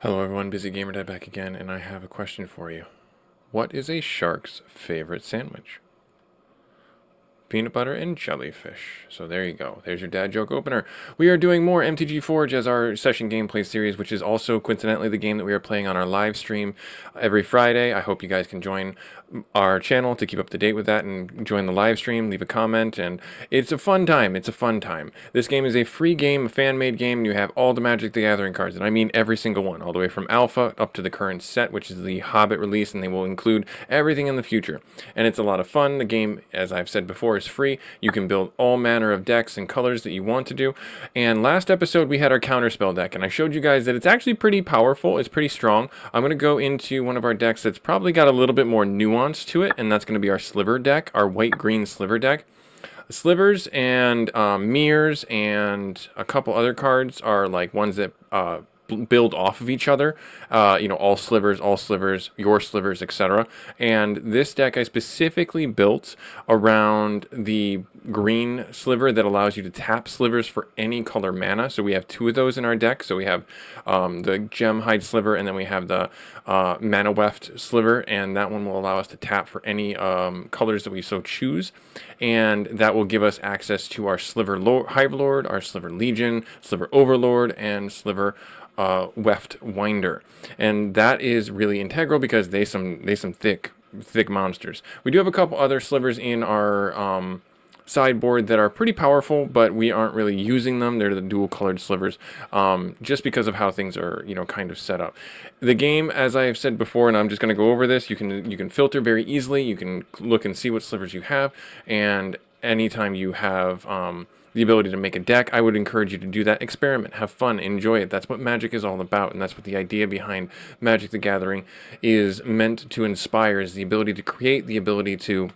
Hello everyone, busygamerdad back again, and I have a question for you. What is a shark's favorite sandwich? Peanut butter and jellyfish. So there you go. There's your dad joke opener. We are doing more MTG Forge as our session gameplay series, which is also coincidentally the game that we are playing on our live stream every Friday. I hope you guys can join our channel to keep up to date with that and join the live stream, leave a comment, and it's a fun time. It's a fun time. This game is a free game, a fan-made game, and you have all the Magic the Gathering cards, and I mean every single one, all the way from Alpha up to the current set, which is the Hobbit release, and they will include everything in the future. And it's a lot of fun. The game, as I've said before, is free. You can build all manner of decks and colors that you want to do. And last episode we had our counterspell deck, and I showed you guys that it's actually pretty powerful. It's pretty strong. I'm going to go into one of our decks that's probably got a little bit more nuance to it, and that's going to be our sliver deck, our white-green sliver deck. Slivers and mirrors and a couple other cards are like ones that build off of each other. All slivers, your slivers, etc. And this deck I specifically built around the green sliver that allows you to tap slivers for any color mana. So we have two of those in our deck. So we have the gem hide sliver, and then we have the mana weft sliver, and that one will allow us to tap for any colors that we so choose, and that will give us access to our sliver hive lord, our sliver legion, sliver overlord, and sliver weft winder. And that is really integral because they some thick monsters. We do have a couple other slivers in our sideboard that are pretty powerful, but we aren't really using them. They're the dual colored slivers, just because of how things are, kind of set up. The game, as I have said before, and I'm just going to go over this, you can filter very easily. You can look and see what slivers you have, and anytime you have the ability to make a deck, I would encourage you to do that. Experiment, have fun, enjoy it. That's what Magic is all about, and that's what the idea behind Magic the Gathering is meant to inspire, is the ability to create, the ability to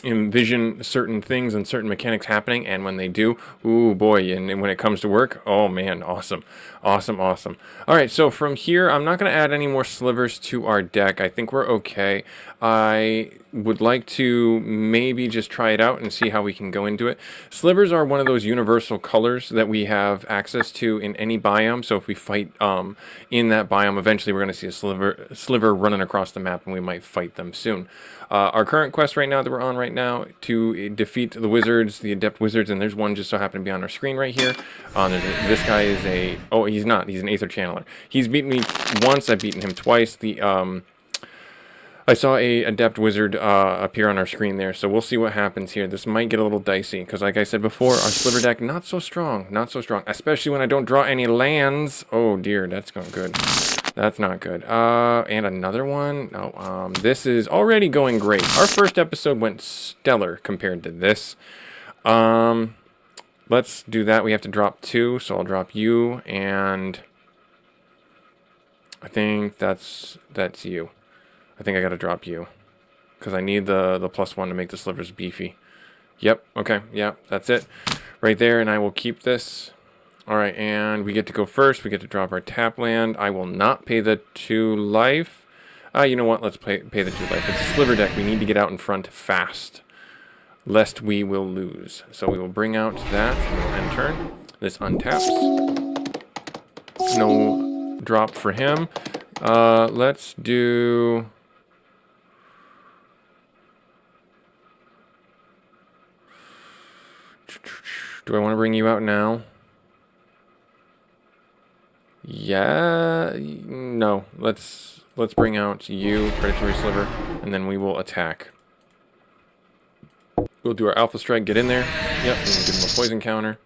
envision certain things and certain mechanics happening, and when they do, ooh boy, and when it comes to work, oh man, awesome. Alright, so from here, I'm not going to add any more slivers to our deck. I think we're okay. I would like to maybe just try it out and see how we can go into it. Slivers are one of those universal colors that we have access to in any biome, so if we fight in that biome, eventually we're going to see a sliver running across the map, and we might fight them soon. Our current quest right now that we're on right now to defeat the wizards, the adept wizards, and there's one just so happened to be on our screen right here. This guy is a... Oh, he's not. He's an Aether Channeler. He's beaten me once. I've beaten him twice. I saw a adept wizard appear on our screen there, so we'll see what happens here. This might get a little dicey, because like I said before, our sliver deck, not so strong, especially when I don't draw any lands. Oh dear, that's going good. That's not good. And another one? No, this is already going great. Our first episode went stellar compared to this. Let's do that. We have to drop 2, so I'll drop you, and I think that's you. I think I gotta drop you, because I need the +1 to make the slivers beefy. Yep, okay, yeah, that's it. Right there, and I will keep this. Alright, and we get to go first. We get to drop our tap land. I will not pay the 2 life. You know what? Let's pay the 2 life. It's a sliver deck. We need to get out in front fast, lest we will lose. So we will bring out that, and we'll end turn. This untaps. No drop for him. Let's do... Do I want to bring you out now? Yeah, no. Let's bring out you, Predatory Sliver, and then we will attack. We'll do our Alpha Strike, get in there. Yep, and give him a poison counter.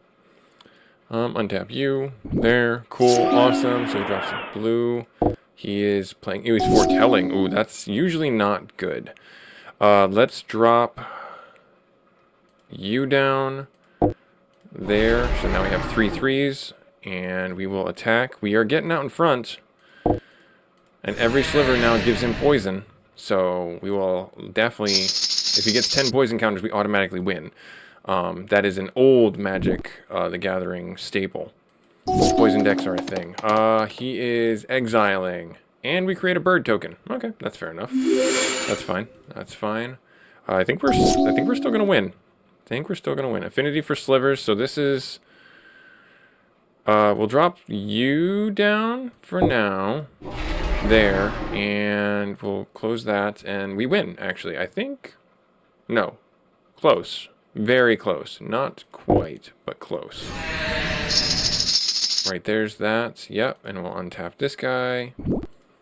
Untap you. There, cool, awesome. So he drops some blue. He is playing. He's foretelling. Ooh, that's usually not good. Let's drop you down there. So now we have 3 3s. And we will attack. We are getting out in front. And every sliver now gives him poison. So we will definitely... If he gets 10 poison counters, we automatically win. That is an old Magic the Gathering staple. Poison decks are a thing. He is exiling. And we create a bird token. Okay, that's fair enough. That's fine. That's fine. I think we're still gonna win. Affinity for slivers. So this is... We'll drop you down for now. There. And we'll close that. And we win, actually. I think. No. Close. Very close. Not quite, but close. Right, there's that. Yep, and we'll untap this guy.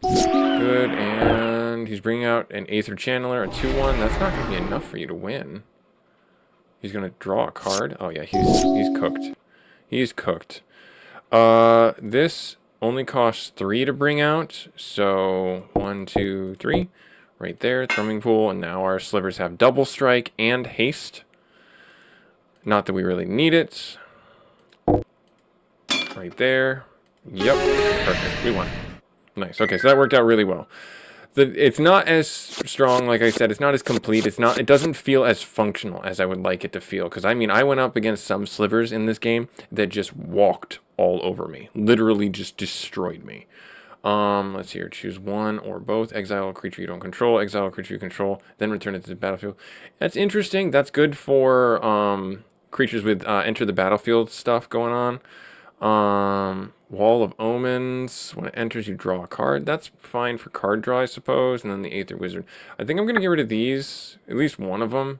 Good, and he's bringing out an Aether Channeler, a 2-1. That's not going to be enough for you to win. He's going to draw a card. Oh, yeah, he's cooked. He's cooked. This only costs 3 to bring out. So, 1, 2, 3. Right there, Thrumming Pool. And now our slivers have double strike and haste. Not that we really need it. Right there. Yep. Perfect. We won. Nice. Okay, so that worked out really well. It's not as strong, like I said. It's not as complete. It doesn't feel as functional as I would like it to feel. Because, I mean, I went up against some slivers in this game that just walked all over me. Literally just destroyed me. Let's see here. Choose one or both. Exile a creature you don't control. Exile a creature you control. Then return it to the battlefield. That's interesting. That's good for creatures with enter the battlefield stuff going on. Wall of Omens. When it enters, you draw a card. That's fine for card draw, I suppose. And then the Aether Wizard. I think I'm going to get rid of these. At least one of them.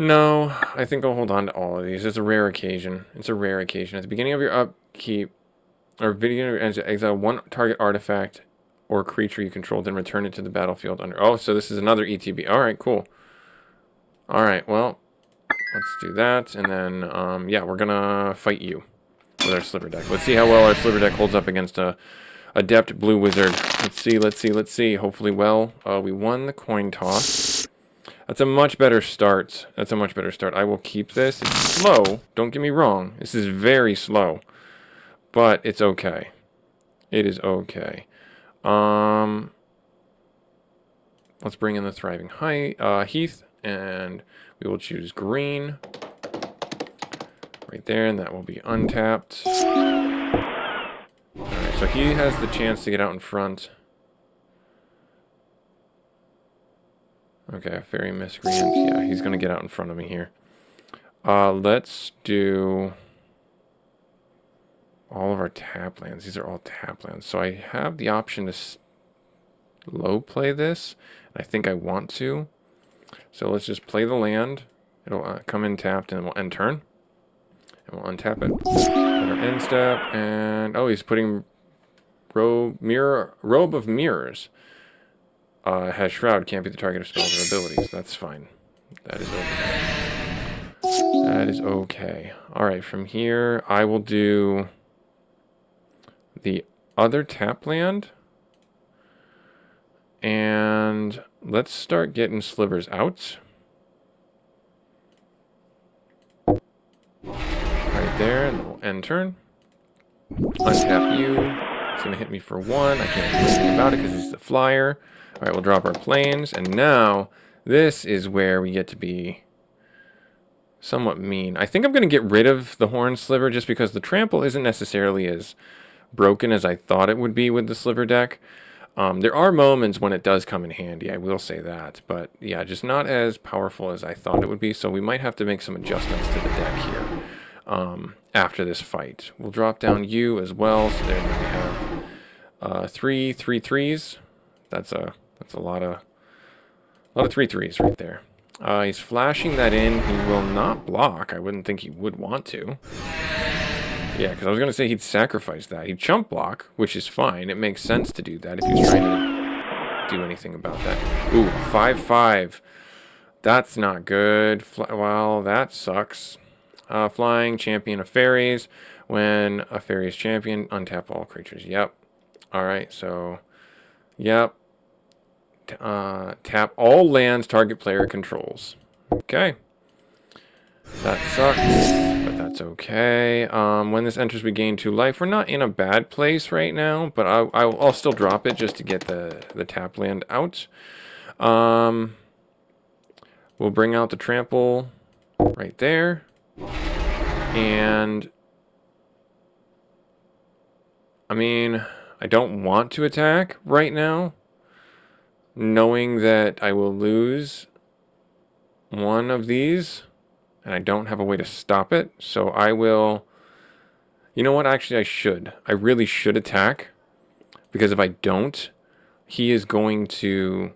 No, I think I'll hold on to all of these. It's a rare occasion. It's a rare occasion. At the beginning of your upkeep, or video ends, exile one target artifact or creature you control, then return it to the battlefield under. Oh, so this is another ETB. All right, cool. All right, well, let's do that, and then yeah, we're gonna fight you with our sliver deck. Let's see how well our sliver deck holds up against a adept blue wizard. Let's see. Hopefully, well, we won the coin toss. That's a much better start. I will keep this. It's slow. Don't get me wrong. This is very slow. But it's okay. It is okay. Let's bring in the Thriving Heath. And we will choose green. Right there. And that will be untapped. Alright, so he has the chance to get out in front. Okay, Fairy Miscreant. Yeah, he's going to get out in front of me here. Let's do all of our tap lands. These are all tap lands. So I have the option to low play this. I think I want to. So let's just play the land. It'll come in tapped and we'll end turn. And we'll untap it. Let our end step. And oh, he's putting Robe of Mirrors. Has Shroud, can't be the target of spells or abilities. That's fine. That is okay. That is okay. Alright, from here, I will do the other tap land. And let's start getting slivers out. Right there, and then we'll end turn. Untap you. It's going to hit me for 1. I can't do anything about it because he's the flyer. Alright, we'll drop our planes, and now this is where we get to be somewhat mean. I think I'm going to get rid of the Horn Sliver just because the trample isn't necessarily as broken as I thought it would be with the Sliver deck. There are moments when it does come in handy, I will say that, but yeah, just not as powerful as I thought it would be, so we might have to make some adjustments to the deck here after this fight. We'll drop down you as well, so there we have 3 3/3s. That's a lot of 3/3s right there. He's flashing that in. He will not block. I wouldn't think he would want to. Yeah, because I was going to say he'd sacrifice that. He'd chump block, which is fine. It makes sense to do that if he was trying to do anything about that. Ooh, 5/5. That's not good. Well, that sucks. Flying, champion of fairies. When a fairy is champion, untap all creatures. Yep. Alright, so... Yep. Tap all lands target player controls. Okay. That sucks, but that's okay. When this enters, we gain 2 life. We're not in a bad place right now, but I'll still drop it just to get the tap land out. We'll bring out the trample right there. And I mean, I don't want to attack right now, knowing that I will lose one of these, and I don't have a way to stop it. So I will... You know what? Actually, I should. I really should attack, because if I don't, he is going to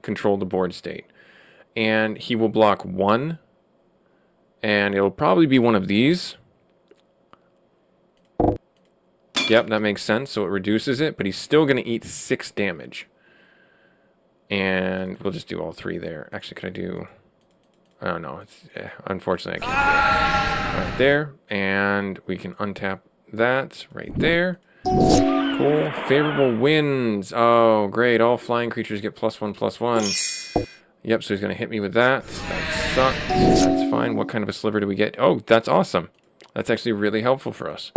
control the board state. And he will block one, and it'll probably be one of these. Yep, that makes sense. So it reduces it, but he's still going to eat 6 damage. And we'll just do all 3 there. Actually, could I do... I don't know. Unfortunately, I can't do it. Right there. And we can untap that right there. Cool. Favorable winds. Oh, great. All flying creatures get +1/+1. Yep, so he's going to hit me with that. That sucks. That's fine. What kind of a sliver do we get? Oh, that's awesome. That's actually really helpful for us.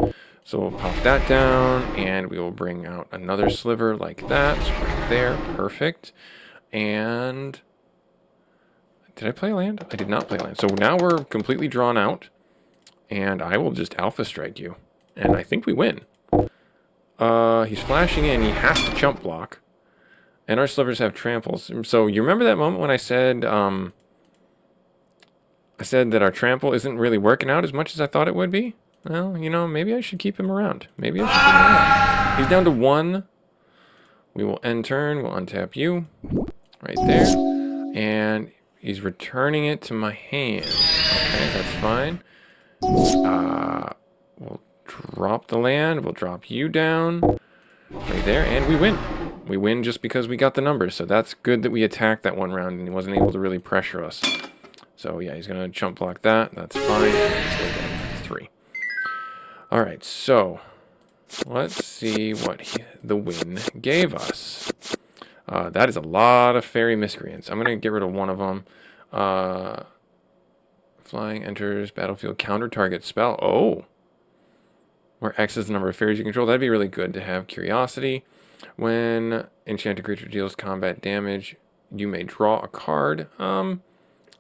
So we'll pop that down, and we will bring out another sliver like that. Right there. Perfect. And... Did I play land? I did not play land. So now we're completely drawn out, and I will just Alpha Strike you. And I think we win. He's flashing in. He has to chump block. And our slivers have tramples. So you remember that moment when I said that our trample isn't really working out as much as I thought it would be? Well, you know, maybe I should keep him around. Maybe I should keep him around. He's down to 1. We will end turn. We'll untap you. Right there. And he's returning it to my hand. Okay, that's fine. We'll drop the land. We'll drop you down. Right there. And we win. We win just because we got the numbers. So that's good that we attacked that one round and he wasn't able to really pressure us. So yeah, he's going to chump block that. That's fine. Still get him for 3. Alright, so let's see what the win gave us. That is a lot of fairy miscreants. I'm going to get rid of one of them. Flying enters battlefield, counter target spell. Oh! Where X is the number of fairies you control. That'd be really good to have. Curiosity. When enchanted creature deals combat damage, you may draw a card.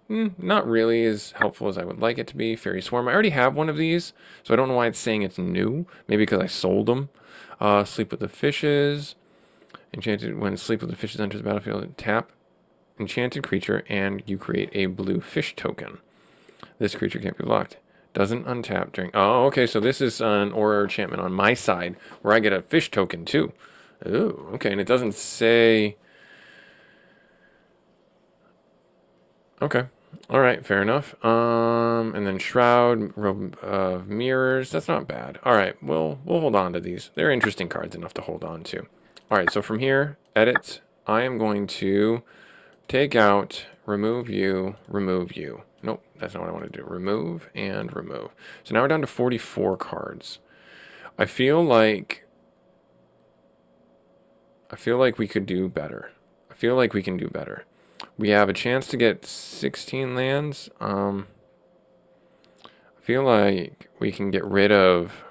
Not really as helpful as I would like it to be. Fairy Swarm. I already have one of these, so I don't know why it's saying it's new. Maybe because I sold them. Sleep with the Fishes. Enchanted, when Sleep with the Fishes enters the battlefield, tap enchanted creature and you create a blue fish token. This creature can't be blocked. Doesn't untap during... Oh, okay, so this is an aura enchantment on my side where I get a fish token too. Ooh, okay, and it doesn't say... Okay, alright, fair enough. And then Shroud, Robe of Mirrors, that's not bad. Alright, we'll hold on to these. They're interesting cards enough to hold on to. Alright, so from here, edit, I am going to take out, remove you, remove you. Nope, that's not what I want to do. Remove and remove. So now we're down to 44 cards. I feel like we could do better. I feel like we can do better. We have a chance to get 16 lands. I feel like we can get rid of...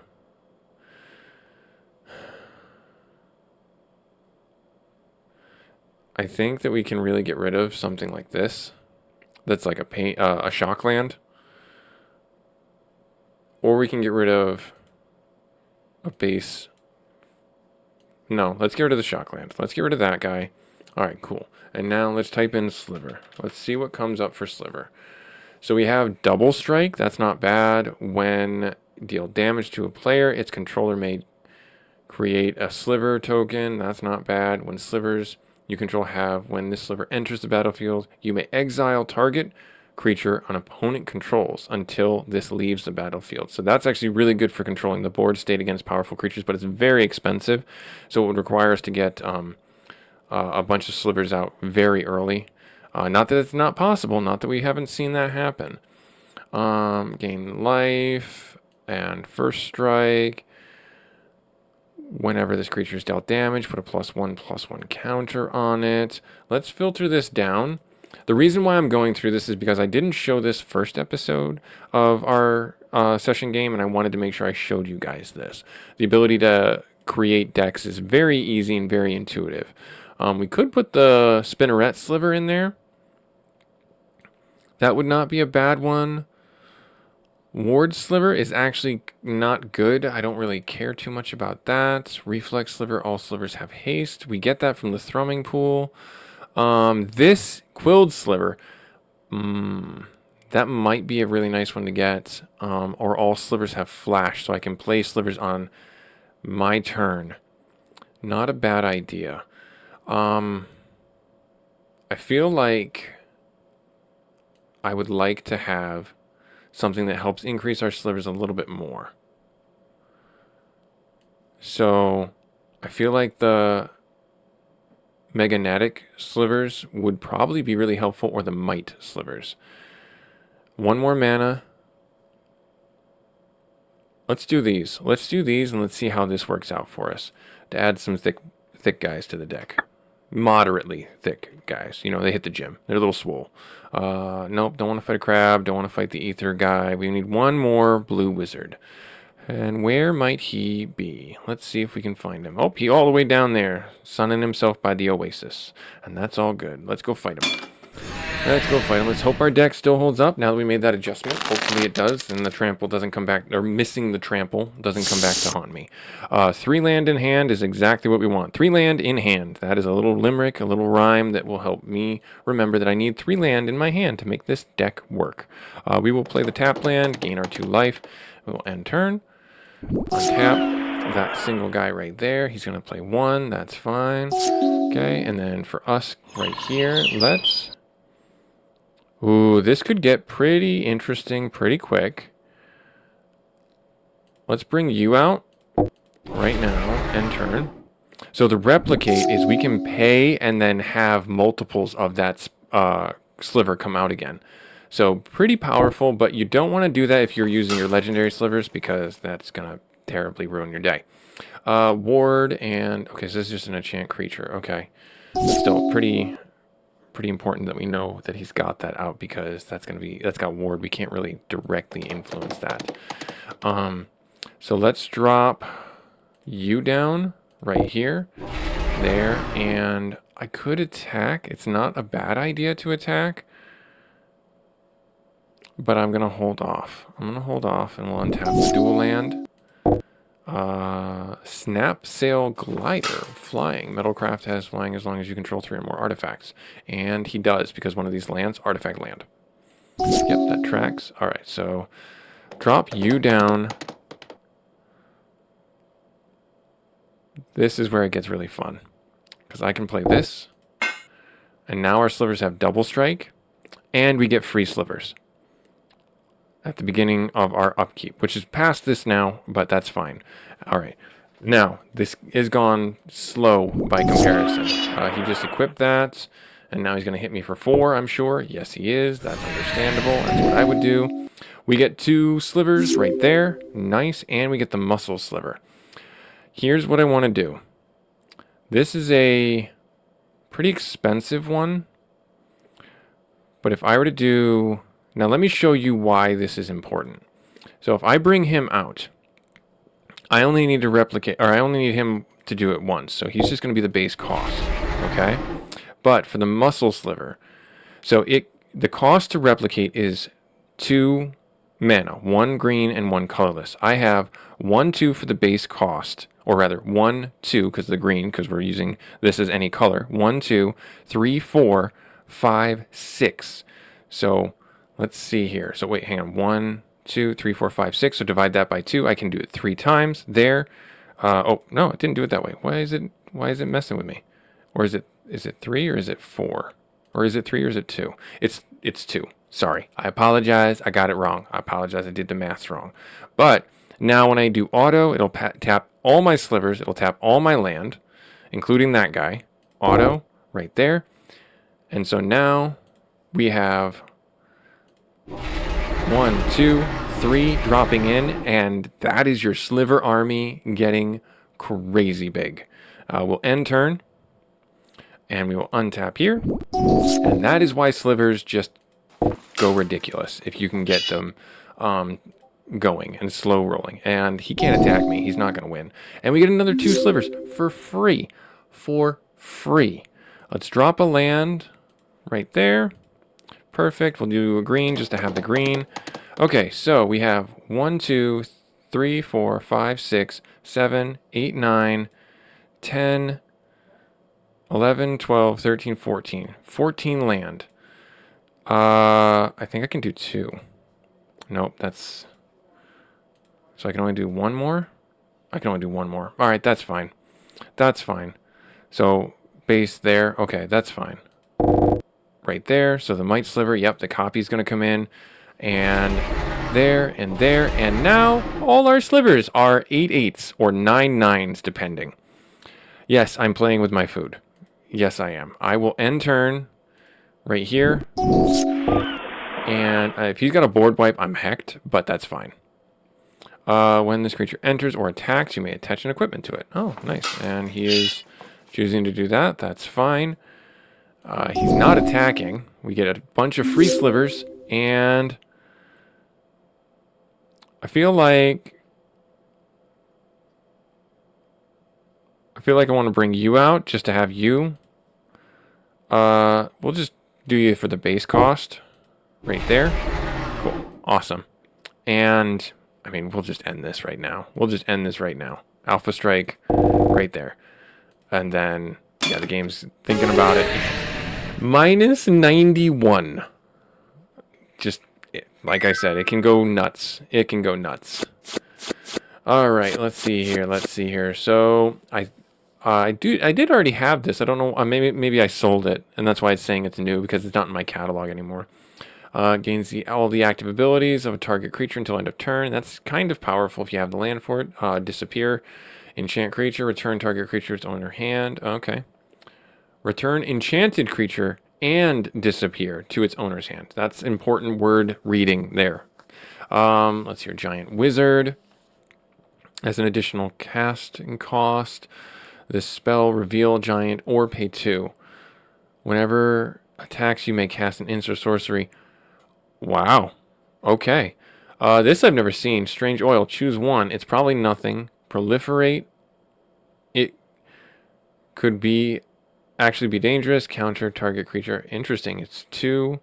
I think that we can really get rid of something like this. That's like a shock land. Or we can get rid of a base. No, let's get rid of the shock land. Let's get rid of that guy. Alright, cool. And now let's type in Sliver. Let's see what comes up for Sliver. So we have Double Strike. That's not bad. When deal damage to a player, its controller may create a Sliver token. That's not bad. When slivers you control have, when this sliver enters the battlefield, you may exile target creature an opponent controls until this leaves the battlefield. So that's actually really good for controlling the board state against powerful creatures, but it's very expensive. So it would require us to get a bunch of slivers out very early. Not that it's not possible, not that we haven't seen that happen. Gain life and first strike. Whenever this creature is dealt damage, put a +1/+1 counter on it. Let's filter this down. The reason why I'm going through this is because I didn't show this first episode of our session game, and I wanted to make sure I showed you guys this. The ability to create decks is very easy and very intuitive. We could put the Spinneret Sliver in there. That would not be a bad one. Ward Sliver is actually not good. I don't really care too much about that. Reflex Sliver, all slivers have haste. We get that from the thrumming pool. This Quilled Sliver, that might be a really nice one to get. Or all slivers have flash, so I can play slivers on my turn. Not a bad idea. I feel like I would like to have something that helps increase our slivers a little bit more. So I feel like the Meganatic slivers would probably be really helpful, or the Might slivers. One more mana. Let's do these. Let's do these and let's see how this works out for us. To add some thick guys to the deck. Moderately thick guys. You know, they hit the gym. They're a little swole. Nope, don't want to fight a crab. Don't want to fight the ether guy. We need one more blue wizard. And where might he be? Let's see if we can find him. Oh, he all the way down there, sunning himself by the oasis. And that's all good. Let's go fight him. Let's go fight him. Let's hope our deck still holds up now that we made that adjustment. Hopefully it does, and the trample doesn't come back, or missing the trample doesn't come back to haunt me. 3 land in hand is exactly what we want. 3 land in hand. That is a little limerick, a little rhyme that will help me remember that I need 3 land in my hand to make this deck work. We will play the tap land, gain our 2 life. We will end turn. Untap that single guy right there. He's going to play 1. That's fine. Okay, and then for us right here, let's... Ooh, this could get pretty interesting pretty quick. Let's bring you out right now and turn. So the replicate is we can pay and then have multiples of that sliver come out again. So pretty powerful, but you don't want to do that if you're using your legendary slivers because that's going to terribly ruin your day. Ward and... Okay, so this is just an enchant creature. Okay. Still pretty important that we know that he's got that out because that's got ward. We can't really directly influence that. So let's drop you down right here, there, and I could attack. It's not a bad idea to attack, but I'm gonna hold off. I'm gonna hold off and we'll untap the dual land. Snap Sail Glider, flying. Metalcraft has flying as long as you control 3 or more artifacts. And he does, because one of these lands, artifact land. Yep, that tracks. Alright, so drop you down. This is where it gets really fun. Because I can play this. And now our slivers have double strike. And we get free slivers at the beginning of our upkeep, which is past this now, but that's fine. All right. Now, this is gone slow by comparison. He just equipped that, and now he's going to hit me for 4, I'm sure. Yes, he is. That's understandable. That's what I would do. We get 2 slivers right there. Nice. And we get the muscle sliver. Here's what I want to do. This is a pretty expensive one, but if I were to do... Now, let me show you why this is important. So if I bring him out, I only need to replicate, or I only need him to do it once. So he's just going to be the base cost, okay? But for the muscle sliver, so the cost to replicate is 2 mana, 1 green and 1 colorless. I have 1, 2 for the base cost, or rather 1, 2, because the green, because we're using this as any color. 1, 2, 3, 4, 5, 6. So... let's see here. So wait, hang on. 1, 2, 3, 4, 5, 6. So divide that by 2. I can do it 3 times there. Oh no, it didn't do it that way. Why is it messing with me? Or is it 3 or is it 4? Or is it 3 or is it 2? It's 2. Sorry. I apologize. I got it wrong. I apologize. I did the math wrong. But now when I do auto, it'll tap all my slivers. It'll tap all my land, including that guy. Auto right there. And so now we have 1, 2, 3 dropping in, and that is your sliver army getting crazy big. We'll end turn, and we will untap here, and that is why slivers just go ridiculous if you can get them going and slow rolling. And he can't attack me. He's not going to win. And we get another 2 slivers for free. For free. Let's drop a land right there. Perfect. We'll do a green just to have the green. Okay, so we have 1, 2, 3, 4, 5, 6, 7, 8, 9, 10, 11, 12, 13, 14. 14 land. I think I can do 2. Nope, that's... So I can only do 1 more? I can only do 1 more. Alright, that's fine. That's fine. So, base there. Okay, that's fine. Right there. So the Might Sliver, yep, the copy's going to come in. And there, and there. And now, all our slivers are 8/8s or 9/9s, depending. Yes, I'm playing with my food. Yes, I am. I will end turn right here. And if he's got a board wipe, I'm hecked, but that's fine. When this creature enters or attacks, you may attach an equipment to it. Oh, nice. And he is choosing to do that. That's fine. He's not attacking. We get a bunch of free slivers, and I feel like I want to bring you out just to have you. We'll just do you for the base cost. Right there. Cool. Awesome. And, I mean, we'll just end this right now. Alpha Strike right there. And then, yeah, the game's thinking about it. Minus 91. Just, like I said, it can go nuts. Alright, let's see here. So, I did already have this. I don't know. Maybe I sold it, and that's why it's saying it's new, because it's not in my catalog anymore. Gains all the active abilities of a target creature until end of turn. That's kind of powerful if you have the land for it. Disappear. Enchant creature. Return target creature's owner hand. Okay. Return enchanted creature and disappear to its owner's hand. That's important word reading there. Let's hear Giant Wizard. As an additional casting cost, this spell reveal giant or pay 2. Whenever attacks, you may cast an instant sorcery. Wow. Okay. This I've never seen. Strange Oil. Choose 1. It's probably nothing. Proliferate. It could be actually be dangerous. Counter target creature. Interesting. It's 2.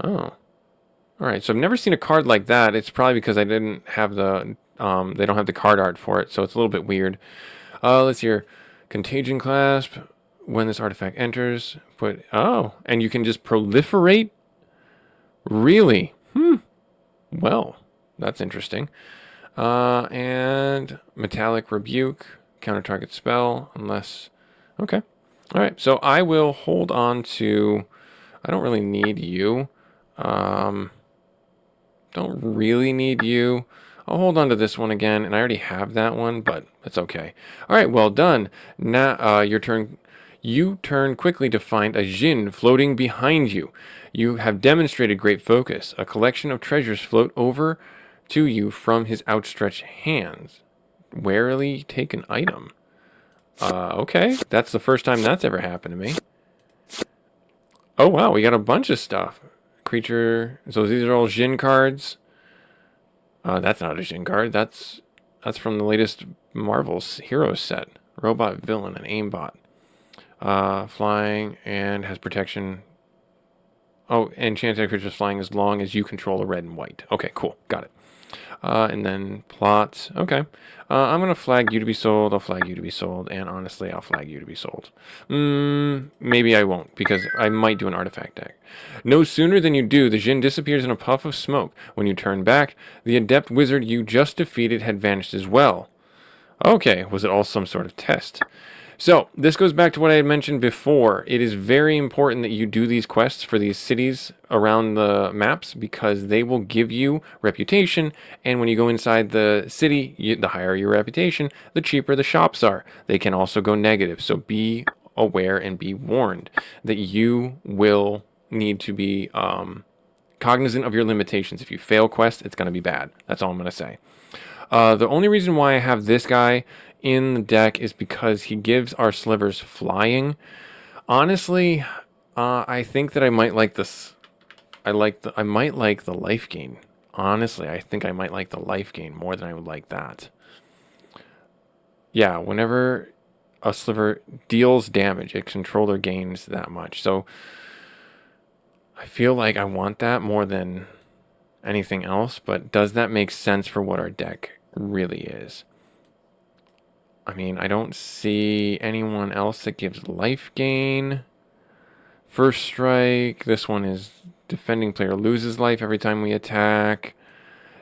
Oh. Alright, so I've never seen a card like that. It's probably because I didn't have the... they don't have the card art for it, so it's a little bit weird. Let's hear Contagion Clasp. When this artifact enters, put... Oh, and you can just proliferate? Really? Well, that's interesting. And Metallic Rebuke. Counter target spell, unless... Okay. Alright, so I will hold on to... I don't really need you. Don't really need you. I'll hold on to this one again, and I already have that one, but it's okay. Alright, well done. Now, your turn... You turn quickly to find a Jin floating behind you. You have demonstrated great focus. A collection of treasures float over to you from his outstretched hands. Warily take an item. Okay. That's the first time that's ever happened to me. Oh, wow. We got a bunch of stuff. Creature. So these are all Jin cards. That's not a Jin card. That's from the latest Marvel's Heroes set. Robot, villain, and aimbot. Flying and has protection. Oh, enchanted creatures flying as long as you control a red and white. Okay, cool. Got it. And then plots. Okay. I'm going to flag you to be sold. I'll flag you to be sold. And honestly, I'll flag you to be sold. Maybe I won't, because I might do an artifact deck. No sooner than you do, the Jin disappears in a puff of smoke. When you turn back, the adept wizard you just defeated had vanished as well. Okay, was it all some sort of test? So, this goes back to what I had mentioned before. It is very important that you do these quests for these cities around the maps, because they will give you reputation, and when you go inside the city, the higher your reputation, the cheaper the shops are. They can also go negative, so be aware and be warned that you will need to be cognizant of your limitations. If you fail quests, it's going to be bad. That's all I'm going to say. The only reason why I have this guy in the deck is because he gives our slivers flying. Honestly, I think that I might like this. I might like the life gain. Honestly, I think I might like the life gain more than I would like that. Yeah, whenever a sliver deals damage, its controller gains that much. So I feel like I want that more than anything else, but does that make sense for what our deck really is? I mean, I don't see anyone else that gives life gain. First strike. This one is defending player loses life every time we attack.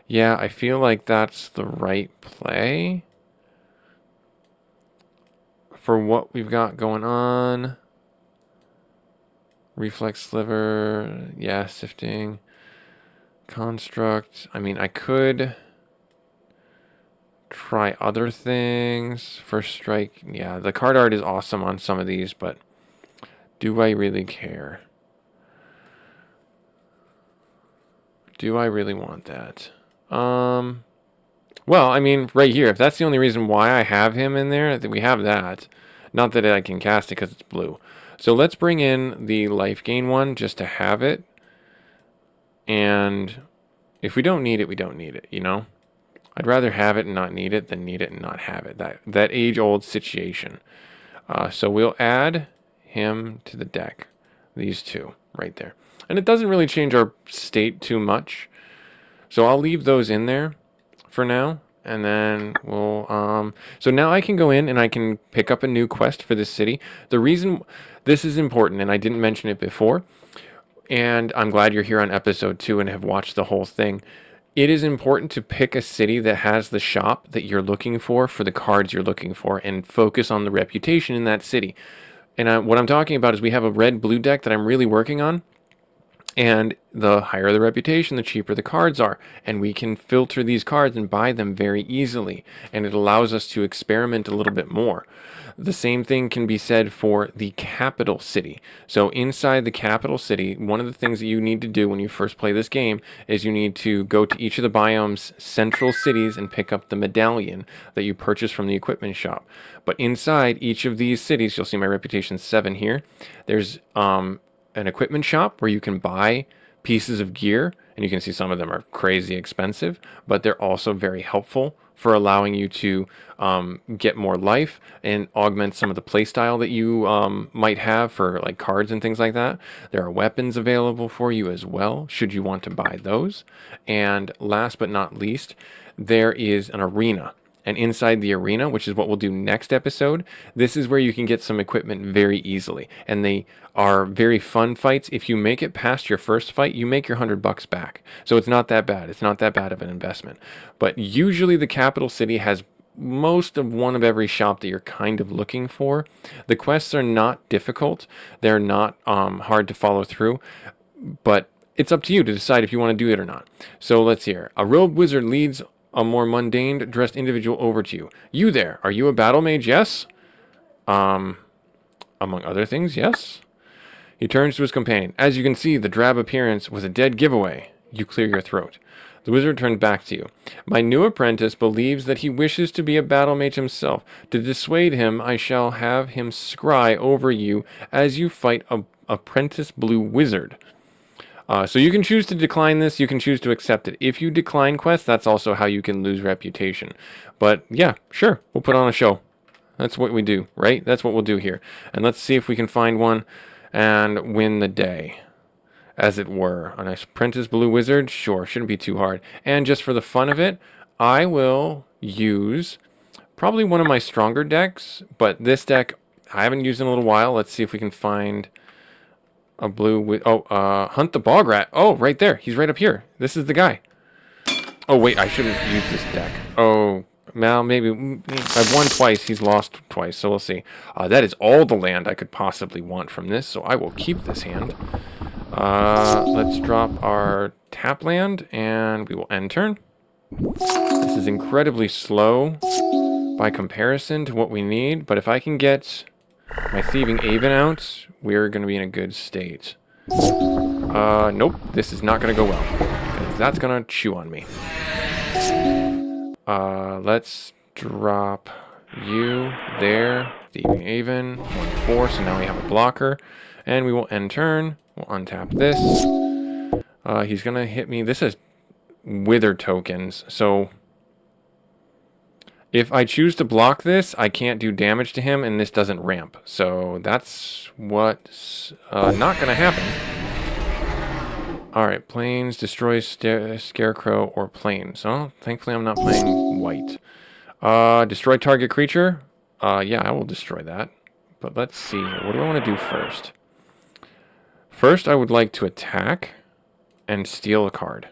Yeah, I feel like that's the right play for what we've got going on. Reflex sliver. Yeah, sifting. Construct. I mean, I could try other things. First strike. Yeah, the card art is awesome on some of these, but do I really care? Do I really want that? Well, I mean, right here, if that's the only reason why I have him in there, I think we have that. Not that I can cast it because it's blue. So let's bring in the life gain one just to have it. And if we don't need it, we don't need it, you know? I'd rather have it and not need it than need it and not have it. That age-old situation. So we'll add him to the deck. These two right there. And it doesn't really change our state too much. So I'll leave those in there for now. And then we'll... so now I can go in and I can pick up a new quest for this city. The reason this is important, and I didn't mention it before, and I'm glad you're here on episode 2 and have watched the whole thing. It is important to pick a city that has the shop that you're looking for the cards you're looking for, and focus on the reputation in that city. And what I'm talking about is we have a red-blue deck that I'm really working on, and the higher the reputation, the cheaper the cards are, and we can filter these cards and buy them very easily, and it allows us to experiment a little bit more. The same thing can be said for the capital city. So inside the capital city, one of the things that you need to do when you first play this game is you need to go to each of the biome's central cities and pick up the medallion that you purchase from the equipment shop. But inside each of these cities, you'll see my reputation 7 here, there's an equipment shop where you can buy pieces of gear, and you can see some of them are crazy expensive, but they're also very helpful for allowing you to get more life and augment some of the playstyle that you might have for like cards and things like that. There are weapons available for you as well, should you want to buy those. And last but not least, there is an arena. And inside the arena, which is what we'll do next episode, this is where you can get some equipment very easily. And they are very fun fights. If you make it past your first fight, you make your $100 back. So it's not that bad. It's not that bad of an investment. But usually the capital city has most of one of every shop that you're kind of looking for. The quests are not difficult. They're not hard to follow through. But it's up to you to decide if you want to do it or not. So let's hear. A robed wizard leads a more mundane dressed individual over to you. You there, are you a battle mage? Yes. Among other things, yes. He turns to his companion. As you can see, the drab appearance was a dead giveaway. You clear your throat. The wizard turns back to you. My new apprentice believes that he wishes to be a battle mage himself. To dissuade him, I shall have him scry over you as you fight a apprentice blue wizard. So you can choose to decline this, you can choose to accept it. If you decline quests, that's also how you can lose reputation. But yeah, sure, we'll put on a show. That's what we do, right? That's what we'll do here. And let's see if we can find one and win the day, as it were. A nice apprentice blue wizard, sure, shouldn't be too hard. And just for the fun of it, I will use probably one of my stronger decks, but this deck I haven't used in a little while. Let's see if we can find a blue... Hunt the Bograt. Oh, right there. He's right up here. This is the guy. Oh, wait. I shouldn't use this deck. Oh, well, maybe... I've won twice. He's lost twice, so we'll see. That is all the land I could possibly want from this, so I will keep this hand. Let's drop our tap land, and we will end turn. This is incredibly slow by comparison to what we need, but if I can get my Thieving Aven out, we're going to be in a good state. Nope, this is not going to go well, because that's going to chew on me. Let's drop you there. Thieving Aven, 1-4, so now we have a blocker. And we will end turn. We'll untap this. He's going to hit me. This is Wither tokens, so if I choose to block this, I can't do damage to him, and this doesn't ramp. So that's what's not going to happen. Alright, planes, destroy scarecrow or planes. Oh, thankfully I'm not playing white. Destroy target creature? Yeah, I will destroy that. But let's see here. What do I want to do first? First, I would like to attack and steal a card.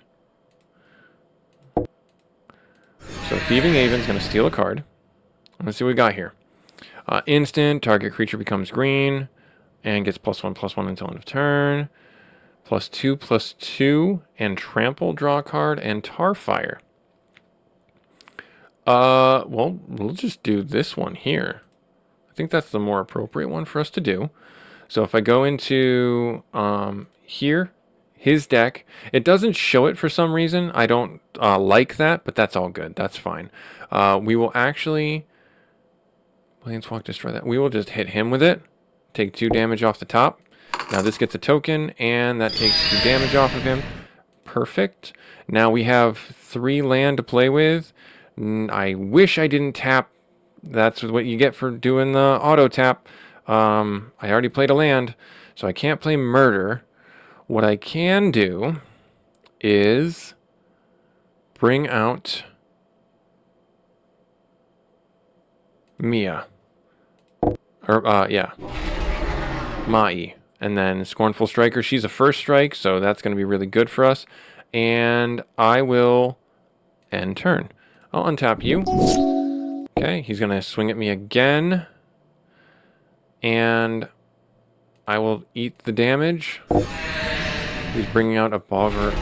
So Thieving Aven's going to steal a card. Let's see what we got here. Instant, target creature becomes green and gets +1/+1 until end of turn. +2/+2 and trample, draw a card, and Tarfire. Well, we'll just do this one here. I think that's the more appropriate one for us to do. So if I go into here, his deck, it doesn't show it for some reason. I don't like that, but that's all good. That's fine. We will actually Planeswalk, destroy that. We will just hit him with it. Take 2 damage off the top. Now this gets a token, and that takes 2 damage off of him. Perfect. Now we have 3 land to play with. I wish I didn't tap. That's what you get for doing the auto tap. I already played a land, so I can't play Murder. What I can do is bring out Mia. Yeah. Mai. And then Scornful Striker. She's a first strike, so that's going to be really good for us. And I will end turn. I'll untap you. Okay, he's going to swing at me again. And I will eat the damage. He's bringing out a Bogger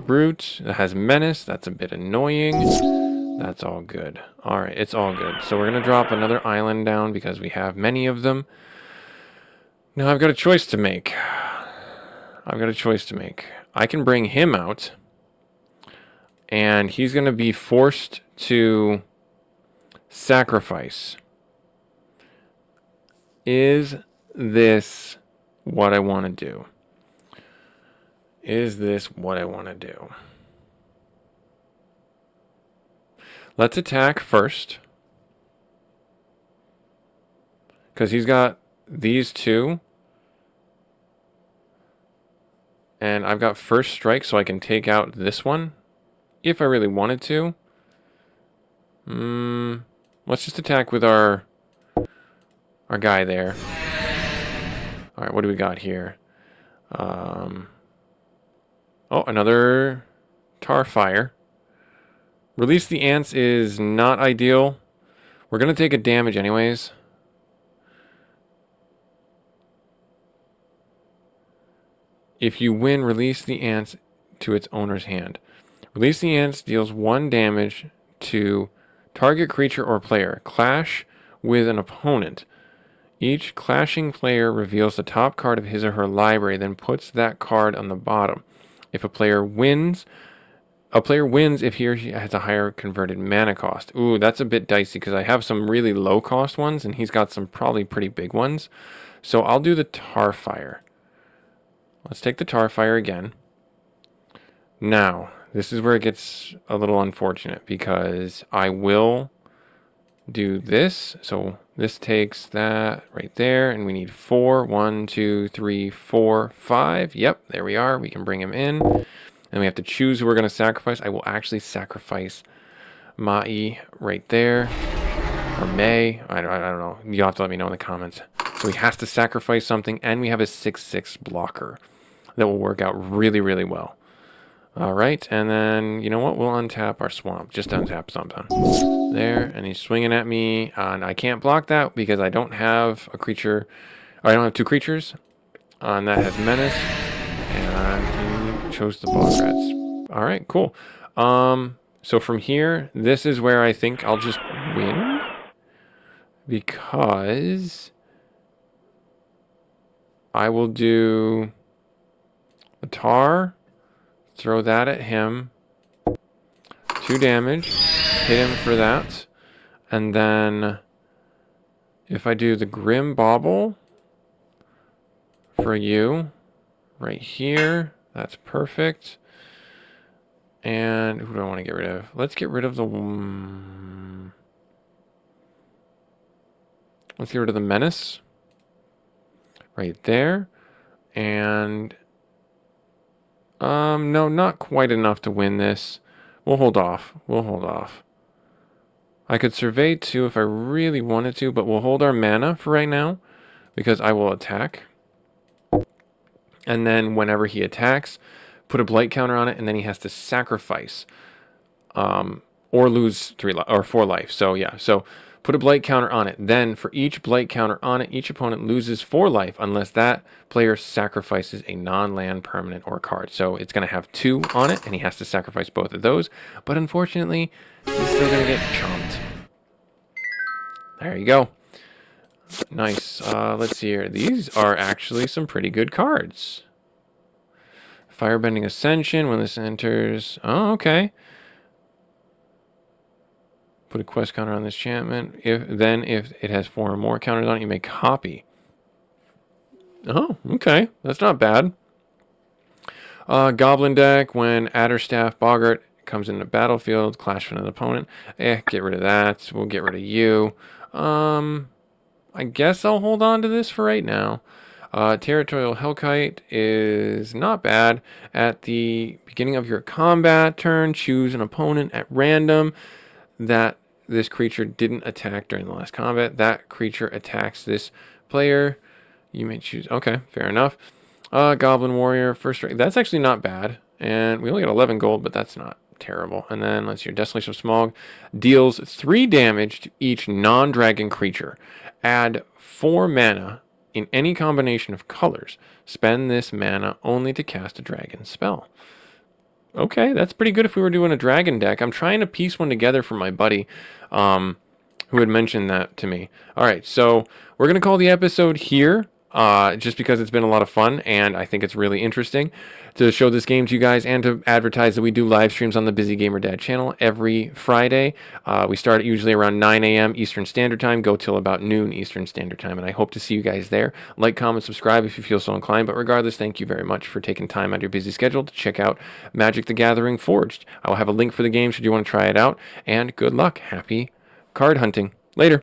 Brute that has Menace. That's a bit annoying. That's all good. Alright, it's all good. So we're going to drop another island down because we have many of them. Now I've got a choice to make. I can bring him out. And he's going to be forced to sacrifice. Is this what I want to do? Is this what I want to do? Let's attack first. Because he's got these 2. And I've got first strike, so I can take out this one. If I really wanted to. Let's just attack with our guy there. Alright, what do we got here? Oh, another Tarfire. Release the Ants is not ideal. We're going to take a damage anyways. If you win, release the Ants to its owner's hand. Release the Ants deals 1 damage to target creature or player. Clash with an opponent. Each clashing player reveals the top card of his or her library, then puts that card on the bottom. If a player wins if he or she has a higher converted mana cost. Ooh, that's a bit dicey because I have some really low cost ones and he's got some probably pretty big ones. So I'll do the Tarfire. Let's take the Tarfire again. Now, this is where it gets a little unfortunate because I will do this. So this takes that right there, and we need 4. 1, 2, 3, 4, 5. Yep, there we are. We can bring him in. And we have to choose who we're going to sacrifice. I will actually sacrifice Mai right there. Or May. I don't know. You'll have to let me know in the comments. So he has to sacrifice something, and we have a 6/6 blocker. That will work out really, really well. Alright, and then, you know what? We'll untap our swamp. Just untap something. There, and he's swinging at me. And I can't block that because I don't have a creature. I don't have 2 creatures. And that has Menace. And he chose the Bograts. Alright, cool. So from here, this is where I think I'll just win. Because I will do a Tar. Throw that at him. 2 damage. Hit him for that. And then if I do the Grim Bauble for you right here, that's perfect. And who do I want to get rid of? Let's get rid of the Menace right there. And No, not quite enough to win this. We'll hold off. We'll hold off. I could survey too if I really wanted to, but we'll hold our mana for right now because I will attack. And then whenever he attacks, put a blight counter on it, and then he has to sacrifice or lose 4 life. So yeah, so put a blight counter on it. Then for each blight counter on it, each opponent loses 4 life unless that player sacrifices a non-land permanent or card. So it's going to have 2 on it, and he has to sacrifice both of those. But unfortunately, he's still going to get chomped. There you go. Nice. Let's see here. These are actually some pretty good cards. Firebending Ascension when this enters. Oh, okay. Put a quest counter on this enchantment. If it has 4 or more counters on it, you may copy. Oh, okay. That's not bad. Goblin deck, when Adderstaff Boggart comes into battlefield, clash with an opponent. Get rid of that. We'll get rid of you. I guess I'll hold on to this for right now. Territorial Hellkite is not bad. At the beginning of your combat turn, choose an opponent at random that this creature didn't attack during the last combat. That creature attacks this player. You may choose. Okay, fair enough. Goblin Warrior, first strike. That's actually not bad. And we only got 11 gold, but that's not terrible. And then let's see here. Desolation of Smog deals 3 damage to each non-dragon creature. Add 4 mana in any combination of colors. Spend this mana only to cast a dragon spell. Okay, that's pretty good if we were doing a dragon deck. I'm trying to piece one together for my buddy who had mentioned that to me. All right, so we're going to call the episode here just because it's been a lot of fun, and I think it's really interesting to show this game to you guys and to advertise that we do live streams on the Busy Gamer Dad channel every Friday. We start usually around 9 a.m. Eastern Standard Time, go till about noon Eastern Standard Time, and I hope to see you guys there. Like, comment, subscribe if you feel so inclined, but regardless, thank you very much for taking time out of your busy schedule to check out Magic the Gathering Forged. I will have a link for the game should you want to try it out, and good luck. Happy card hunting. Later.